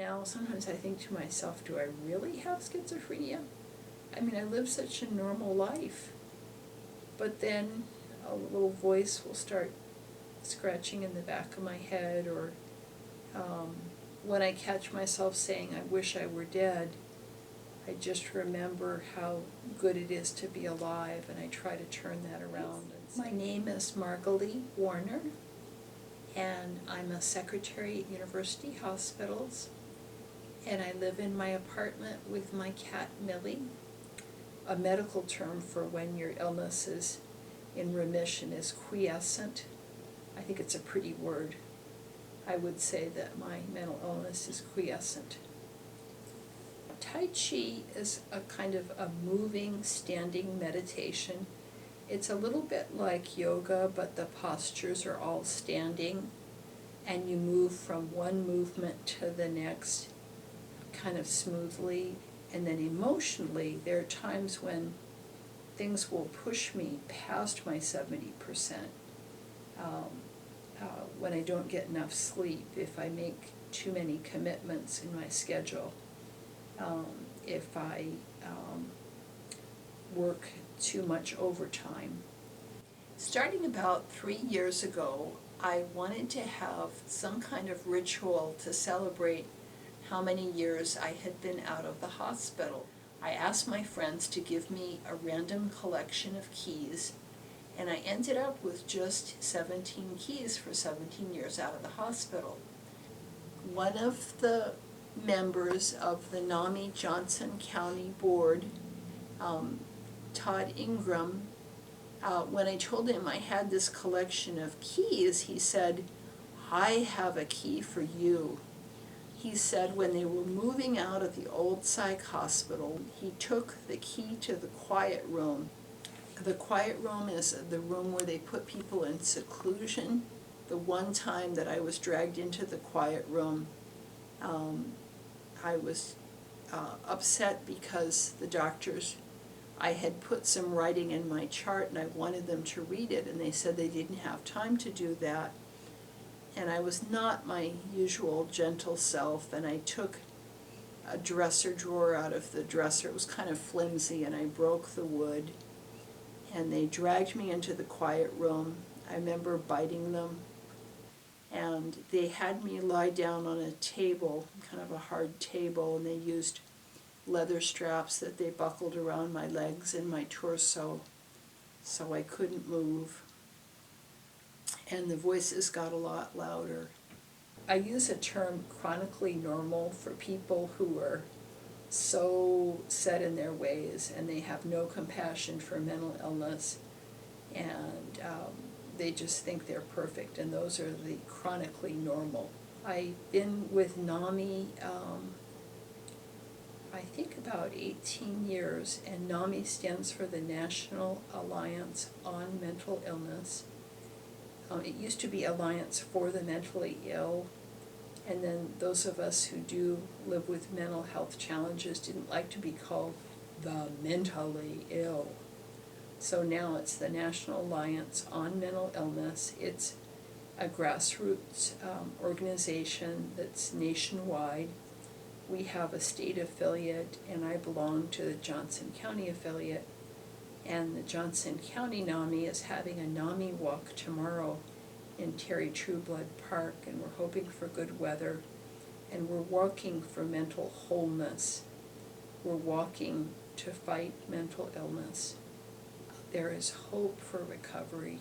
Now, sometimes I think to myself, do I really have schizophrenia? I mean, I live such a normal life. But then a little voice will start scratching in the back of my head, or when I catch myself saying, I wish I were dead, I just remember how good it is to be alive, and I try to turn that around. My name is Margalea Warner, and I'm a secretary at University Hospitals, and I live in my apartment with my cat Millie. A medical term for when your illness is in remission is quiescent. I think it's a pretty word. I would say that my mental illness is quiescent. Tai Chi is a kind of a moving, standing meditation. It's a little bit like yoga, but the postures are all standing, and you move from one movement to the next kind of smoothly. And then emotionally, there are times when things will push me past my 70%. When I don't get enough sleep, if I make too many commitments in my schedule, if I work too much overtime. Starting about 3 years ago, I wanted to have some kind of ritual to celebrate how many years I had been out of the hospital. I asked my friends to give me a random collection of keys, and I ended up with just 17 keys for 17 years out of the hospital. One of the members of the NAMI Johnson County Board, Todd Ingram, when I told him I had this collection of keys, he said, "I have a key for you." He said when they were moving out of the old psych hospital, he took the key to the quiet room. The quiet room is the room where they put people in seclusion. The one time that I was dragged into the quiet room, I was upset because the doctors, I had put some writing in my chart and I wanted them to read it, and they said they didn't have time to do that. And I was not my usual gentle self, and I took a dresser drawer out of the dresser. It was kind of flimsy, and I broke the wood, and they dragged me into the quiet room. I remember biting them, and they had me lie down on a table, kind of a hard table, and they used leather straps that they buckled around my legs and my torso so I couldn't move. And the voices got a lot louder. I use a term chronically normal for people who are so set in their ways and they have no compassion for mental illness, and they just think they're perfect, and those are the chronically normal. I've been with NAMI I think about 18 years, and NAMI stands for the National Alliance on Mental Illness. It used to be Alliance for the Mentally Ill, and then those of us who do live with mental health challenges didn't like to be called the mentally ill. So now it's the National Alliance on Mental Illness. It's a grassroots organization that's nationwide. We have a state affiliate, and I belong to the Johnson County affiliate. And the Johnson County NAMI is having a NAMI walk tomorrow in Terry Trueblood Park, and we're hoping for good weather. And we're walking for mental wholeness. We're walking to fight mental illness. There is hope for recovery.